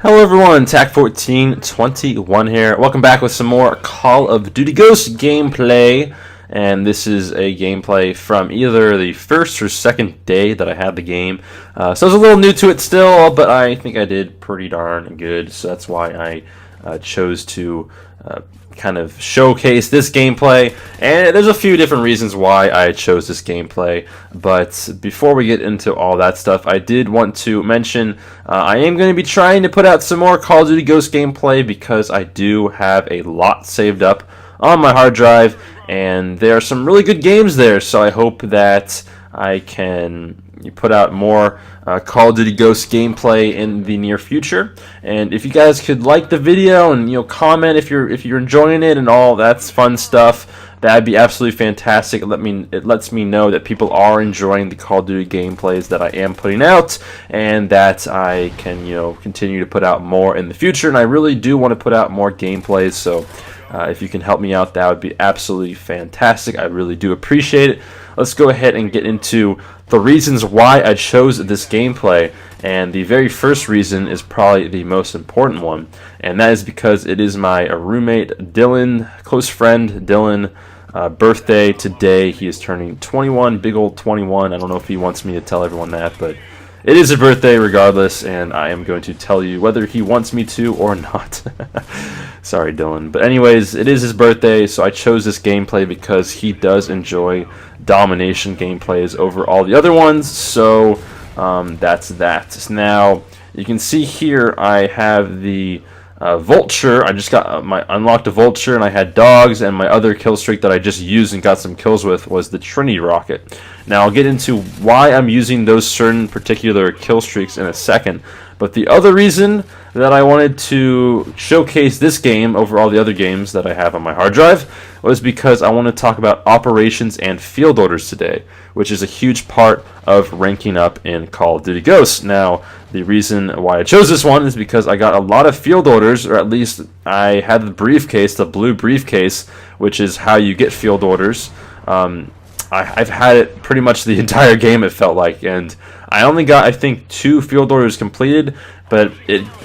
Hello everyone, TAC1421 here. Welcome back with some more Call of Duty Ghosts gameplay. And this is a gameplay from either the first or second day that I had the game. So I was a little new to it still, but I think I did pretty darn good. So that's why I chose to kind of showcase this gameplay. And there's a few different reasons why I chose this gameplay. But before we get into all that stuff, I did want to mention I am going to be trying to put out some more Call of Duty Ghosts gameplay because I do have a lot saved up on my hard drive. And there are some really good games there, so I hope that I can put out more Call of Duty Ghosts gameplay in the near future. And if you guys could like the video and comment if you're enjoying it and all that's fun stuff, that'd be absolutely fantastic. It lets me know that people are enjoying the Call of Duty gameplays that I am putting out, and that I can continue to put out more in the future. And I really do want to put out more gameplays, so if you can help me out, that would be absolutely fantastic. I really do appreciate it. Let's go ahead and get into the reasons why I chose this gameplay. And the very first reason is probably the most important one. And that is because it is my roommate Dylan, close friend Dylan, birthday today. He is turning 21, big old 21. I don't know if he wants me to tell everyone that, but it is his birthday regardless, and I am going to tell you whether he wants me to or not. Sorry, Dylan. But anyways, it is his birthday, so I chose this gameplay because he does enjoy Domination gameplays over all the other ones, so that's that. Now, you can see here I have the Vulture. I just got unlocked a Vulture, and I had dogs, and my other kill streak that I just used and got some kills with was the Trinity rocket. Now I'll get into why I'm using those certain particular kill streaks in a second, but the other reason that I wanted to showcase this game over all the other games that I have on my hard drive was because I want to talk about operations and field orders today, which is a huge part of ranking up in Call of Duty Ghosts. Now, the reason why I chose this one is because I got a lot of field orders, or at least I had the briefcase, the blue briefcase, which is how you get field orders. I've had it pretty much the entire game, it felt like, and I only got, I think, 2 field orders completed, but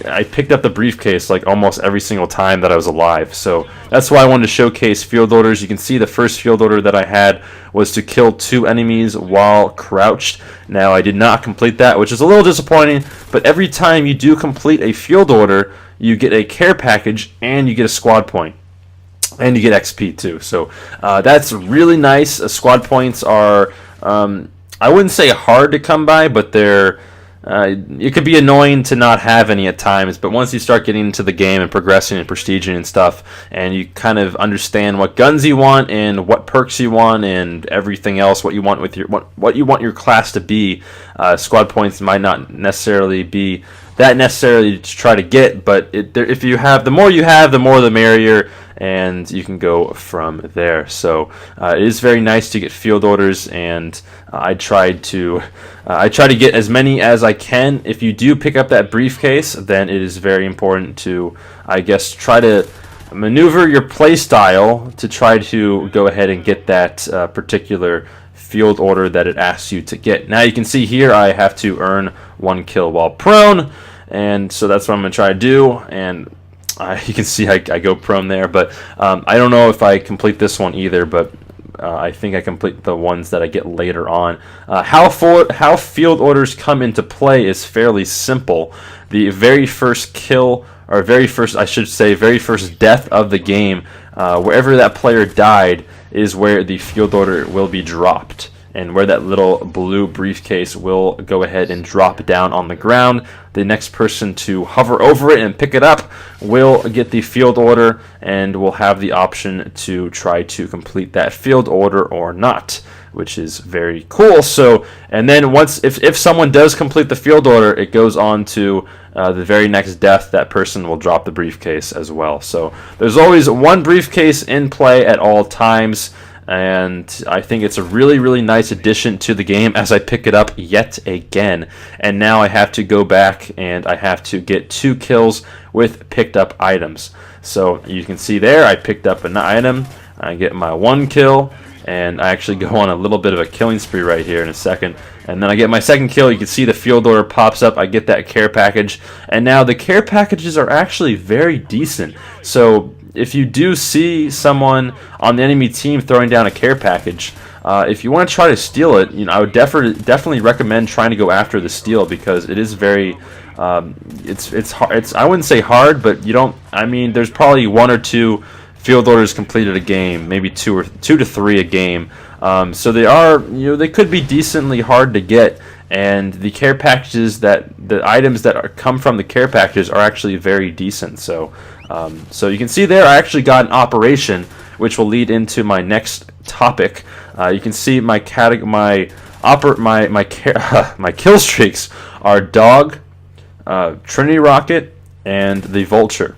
I picked up the briefcase like almost every single time that I was alive. So that's why I wanted to showcase field orders. You can see the first field order that I had was to kill 2 enemies while crouched. Now, I did not complete that, which is a little disappointing, but every time you do complete a field order, you get a care package and you get a squad point. And you get XP too, so that's really nice. Squad points are, I wouldn't say hard to come by, but they're it could be annoying to not have any at times, but once you start getting into the game and progressing and prestiging and stuff, and you kind of understand what guns you want and what perks you want and everything else, what you want with what you want your class to be, squad points might not necessarily be that necessarily to try to get, but if you have, the more you have, the more the merrier, and you can go from there. So it is very nice to get field orders, and I try to get as many as I can. If you do pick up that briefcase, then it is very important to, I guess, try to maneuver your play style to try to go ahead and get that particular field order that it asks you to get. Now you can see here I have to earn 1 kill while prone, and so that's what I'm going to try to do. And you can see I go prone there, but I don't know if I complete this one either, but I think I complete the ones that I get later on. How field orders come into play is fairly simple. The very first kill, or very first death of the game, wherever that player died is where the field order will be dropped, and where that little blue briefcase will go ahead and drop down on the ground. The next person to hover over it and pick it up will get the field order, and will have the option to try to complete that field order or not, which is very cool. So, and then once, if someone does complete the field order, it goes on to the very next death. That person will drop the briefcase as well. So there's always 1 briefcase in play at all times, and I think it's a really, really nice addition to the game as I pick it up yet again. And now I have to go back and I have to get 2 kills with picked up items. So you can see there I picked up an item. I get my 1 kill, and I actually go on a little bit of a killing spree right here in a second. And then I get my 2nd kill. You can see the field order pops up. I get that care package. And now the care packages are actually very decent. So if you do see someone on the enemy team throwing down a care package, if you want to try to steal it, I would definitely recommend trying to go after the steal, because it is very it's hard. I wouldn't say hard, but there's probably 1 or 2 field orders completed a game, maybe 2 to 3 a game. So they are, they could be decently hard to get, and the care packages, the items that come from the care packages are actually very decent. So you can see there, I actually got an operation, which will lead into my next topic. You can see my kill streaks are Dog, Trinity Rocket, and the Vulture.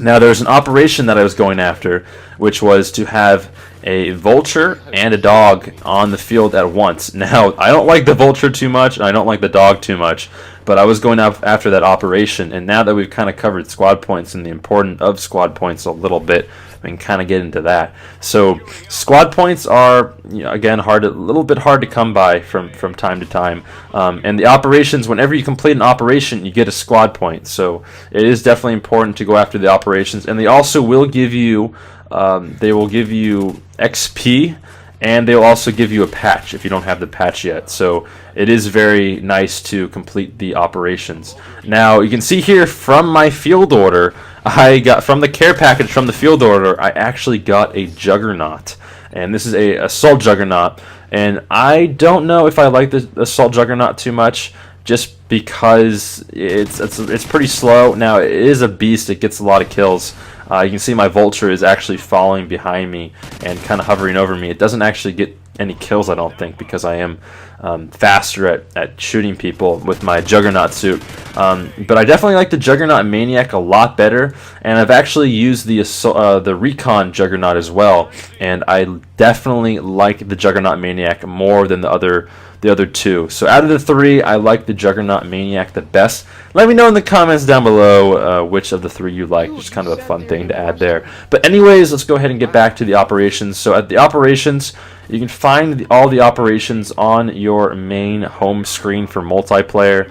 Now, there's an operation that I was going after, which was to have a Vulture and a Dog on the field at once. Now, I don't like the Vulture too much, and I don't like the Dog too much, but I was going after that operation, and now that we've kind of covered squad points and the importance of squad points a little bit, we can kind of get into that. So squad points are, again, a little bit hard to come by from time to time. And the operations, whenever you complete an operation, you get a squad point. So it is definitely important to go after the operations. And they also will give you, XP, and they'll also give you a patch if you don't have the patch yet. So it is very nice to complete the operations. Now, you can see here from my field order, I got from the care package from the field order, I actually got a Juggernaut. And this is a Assault Juggernaut. And I don't know if I like the Assault Juggernaut too much, just because it's pretty slow. Now, it is a beast. It gets a lot of kills. You can see my Vulture is actually following behind me and kind of hovering over me. It doesn't actually get any kills, I don't think, because I am faster at shooting people with my Juggernaut suit. But I definitely like the Juggernaut Maniac a lot better, and I've actually used the Recon Juggernaut as well, and I definitely like the Juggernaut Maniac more than the other 2. So out of the 3, I like the Juggernaut Maniac the best. Let me know in the comments down below which of the 3 you like. Just kind of a fun thing to add there. But anyways, let's go ahead and get back to the operations. So at the operations, you can find all the operations on your main home screen for multiplayer,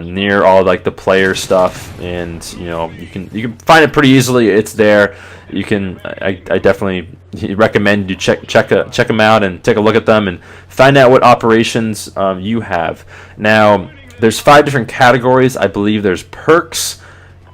near all like the player stuff, and you can find it pretty easily. It's there. You can. I definitely recommend you check them out and take a look at them and find out what operations you have. Now, there's 5 different categories. I believe there's perks,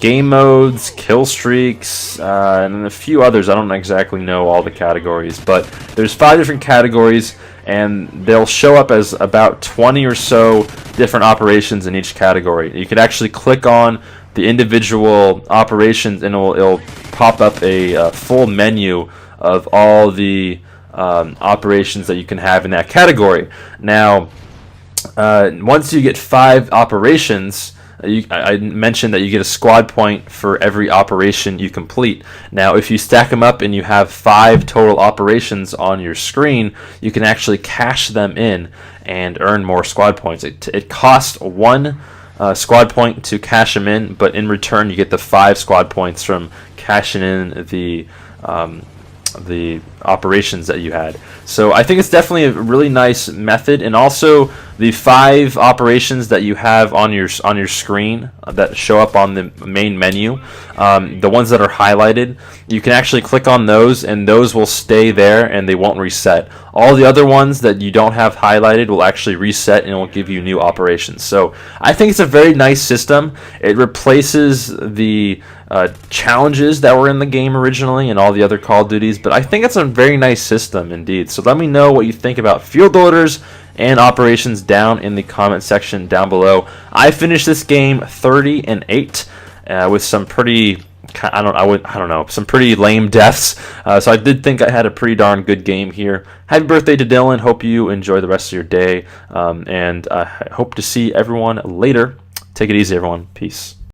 game modes, kill streaks, and a few others. I don't exactly know all the categories, but there's 5 different categories, and they'll show up as about 20 or so different operations in each category. You could actually click on the individual operations, and it'll pop up a full menu of all the operations that you can have in that category. Now, once you get 5 operations, I mentioned that you get a squad point for every operation you complete. Now, if you stack them up and you have 5 total operations on your screen, you can actually cash them in and earn more squad points. It costs 1 squad point to cash them in, but in return you get the 5 squad points from cashing in the operations that you had. So I think it's definitely a really nice method, and also the 5 operations that you have on your screen that show up on the main menu, the ones that are highlighted, you can actually click on those, and those will stay there and they won't reset. All the other ones that you don't have highlighted will actually reset and it will give you new operations. So I think it's a very nice system. It replaces the challenges that were in the game originally and all the other Call of Duties, but I think it's a very nice system indeed. So let me know what you think about field orders and operations down in the comment section down below. I finished this game 30-8 with some pretty, I don't know, some pretty lame deaths. So I did think I had a pretty darn good game here. Happy birthday to Dylan. Hope you enjoy the rest of your day, and I hope to see everyone later. Take it easy, everyone. Peace.